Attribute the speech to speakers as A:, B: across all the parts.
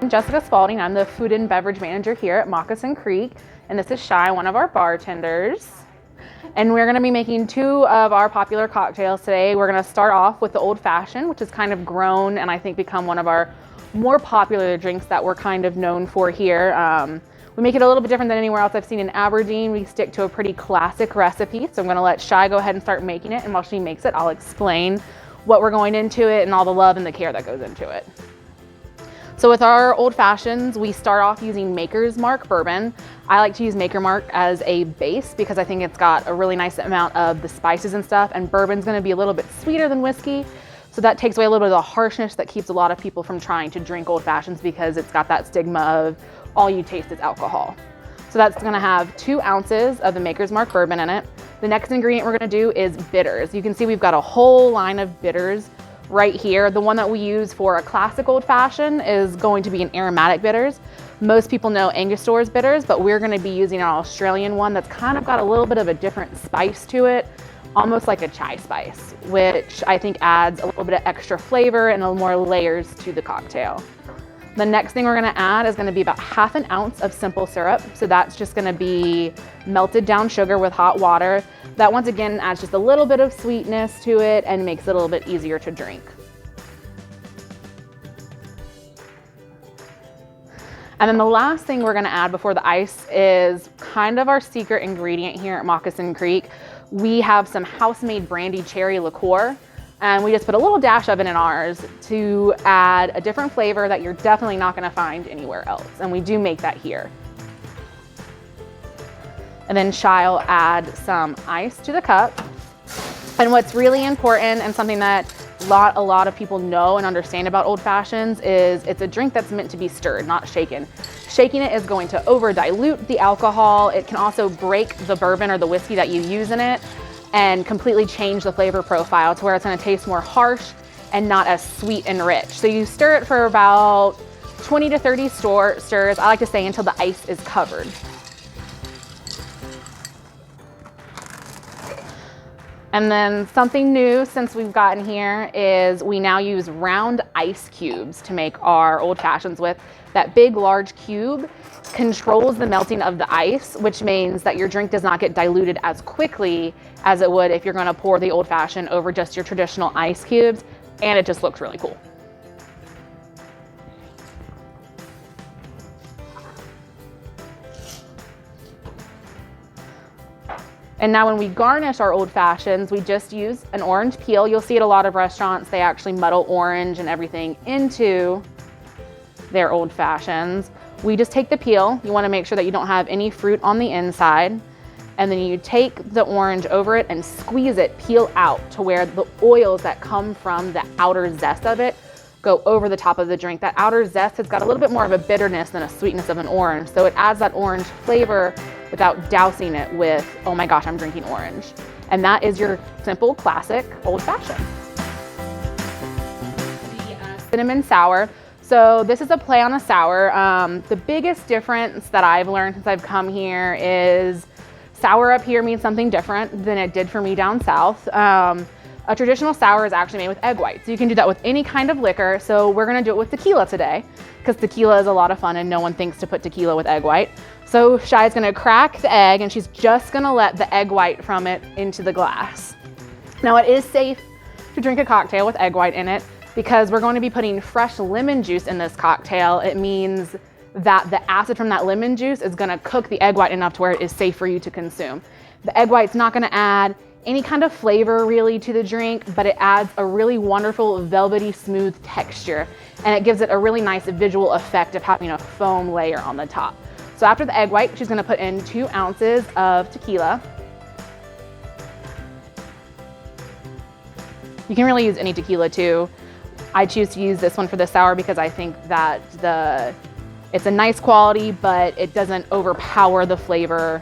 A: I'm Jessica Spalding. I'm the food and beverage manager here at Moccasin Creek, and this is Shy, one of our bartenders. And we're gonna be making two of our popular cocktails today. We're gonna start off with the Old Fashioned, which has kind of grown and I think become one of our more popular drinks that we're kind of known for here. We make it a little bit different than anywhere else I've seen in Aberdeen. We stick to a pretty classic recipe. So I'm gonna let Shy go ahead and start making it, and while she makes it, I'll explain what we're going into it and all the love and the care that goes into it. So with our Old Fashions, we start off using Maker's Mark bourbon. I like to use Maker Mark as a base because I think it's got a really nice amount of the spices and stuff, and bourbon's gonna be a little bit sweeter than whiskey. So that takes away a little bit of the harshness that keeps a lot of people from trying to drink Old Fashions because it's got that stigma of all you taste is alcohol. So that's gonna have 2 ounces of the Maker's Mark bourbon in it. The next ingredient we're gonna do is bitters. You can see we've got a whole line of bitters right here. The one that we use for a classic Old Fashioned is going to be an aromatic bitters. Most people know Angostura bitters, but we're gonna be using an Australian one that's kind of got a little bit of a different spice to it, almost like a chai spice, which I think adds a little bit of extra flavor and a little more layers to the cocktail. The next thing we're gonna add is gonna be about 1/2 ounce of simple syrup. So that's just gonna be melted down sugar with hot water. That once again adds just a little bit of sweetness to it and makes it a little bit easier to drink. And then the last thing we're gonna add before the ice is kind of our secret ingredient here at Moccasin Creek. We have some house-made brandy cherry liqueur, and we just put a little dash of it in ours to add a different flavor that you're definitely not gonna find anywhere else. And we do make that here. And then Shy will add some ice to the cup. And what's really important, and something that a lot of people know and understand about Old Fashions, is it's a drink that's meant to be stirred, not shaken. Shaking it is going to over dilute the alcohol. It can also break the bourbon or the whiskey that you use in it and completely change the flavor profile to where it's gonna taste more harsh and not as sweet and rich. So you stir it for about 20 to 30 stirs. I like to say until the ice is covered. And then something new since we've gotten here is we now use round ice cubes to make our Old Fashions with. That big, large cube controls the melting of the ice, which means that your drink does not get diluted as quickly as it would if you're gonna pour the Old Fashioned over just your traditional ice cubes, and it just looks really cool. And now when we garnish our Old Fashions, we just use an orange peel. You'll see at a lot of restaurants, they actually muddle orange and everything into their Old Fashions. We just take the peel. You wanna make sure that you don't have any fruit on the inside. And then you take the orange over it and squeeze it, peel out to where the oils that come from the outer zest of it go over the top of the drink. That outer zest has got a little bit more of a bitterness than a sweetness of an orange. So it adds that orange flavor without dousing it with, oh my gosh, I'm drinking orange. And that is your simple, classic Old Fashioned. The cinnamon sour. So this is a play on a sour. The biggest difference that I've learned since I've come here is sour up here means something different than it did for me down south. A traditional sour is actually made with egg whites. So you can do that with any kind of liquor. So we're gonna do it with tequila today because tequila is a lot of fun and no one thinks to put tequila with egg white. So Shy's gonna crack the egg and she's just gonna let the egg white from it into the glass. Now it is safe to drink a cocktail with egg white in it because we're going to be putting fresh lemon juice in this cocktail. It means that the acid from that lemon juice is gonna cook the egg white enough to where it is safe for you to consume. The egg white's not gonna add any kind of flavor really to the drink, but it adds a really wonderful velvety smooth texture, and it gives it a really nice visual effect of having a foam layer on the top. So after the egg white, she's gonna put in 2 ounces of tequila. You can really use any tequila too. I choose to use this one for the sour because I think that it's a nice quality, but it doesn't overpower the flavor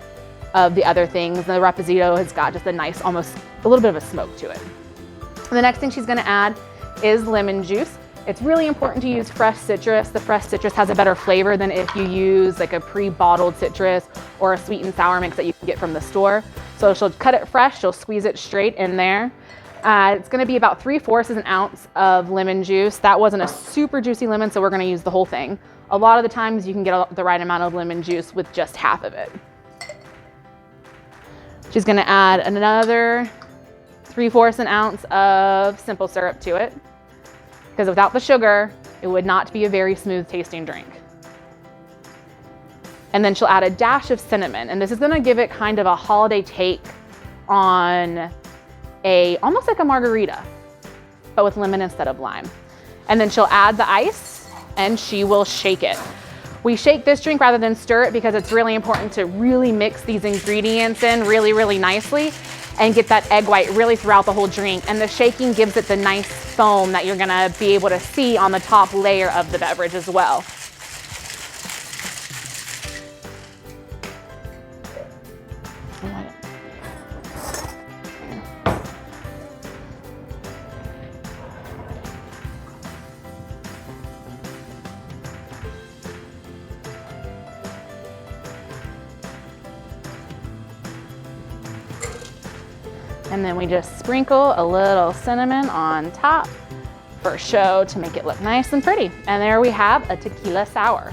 A: of the other things. The Reposito has got just a nice, almost a little bit of a smoke to it. And the next thing she's gonna add is lemon juice. It's really important to use fresh citrus. The fresh citrus has a better flavor than if you use like a pre-bottled citrus or a sweet and sour mix that you can get from the store. So she'll cut it fresh, she'll squeeze it straight in there. It's gonna be about 3/4 an ounce of lemon juice. That wasn't a super juicy lemon, so we're gonna use the whole thing. A lot of the times you can get the right amount of lemon juice with just half of it. She's gonna add another 3/4 an ounce of simple syrup to it, because without the sugar, it would not be a very smooth tasting drink. And then she'll add a dash of cinnamon, and this is gonna give it kind of a holiday take on almost like a margarita, but with lemon instead of lime. And then she'll add the ice and she will shake it. We shake this drink rather than stir it because it's really important to really mix these ingredients in really, really nicely and get that egg white really throughout the whole drink. And the shaking gives it the nice foam that you're gonna be able to see on the top layer of the beverage as well. And then we just sprinkle a little cinnamon on top for show to make it look nice and pretty. And there we have a tequila sour.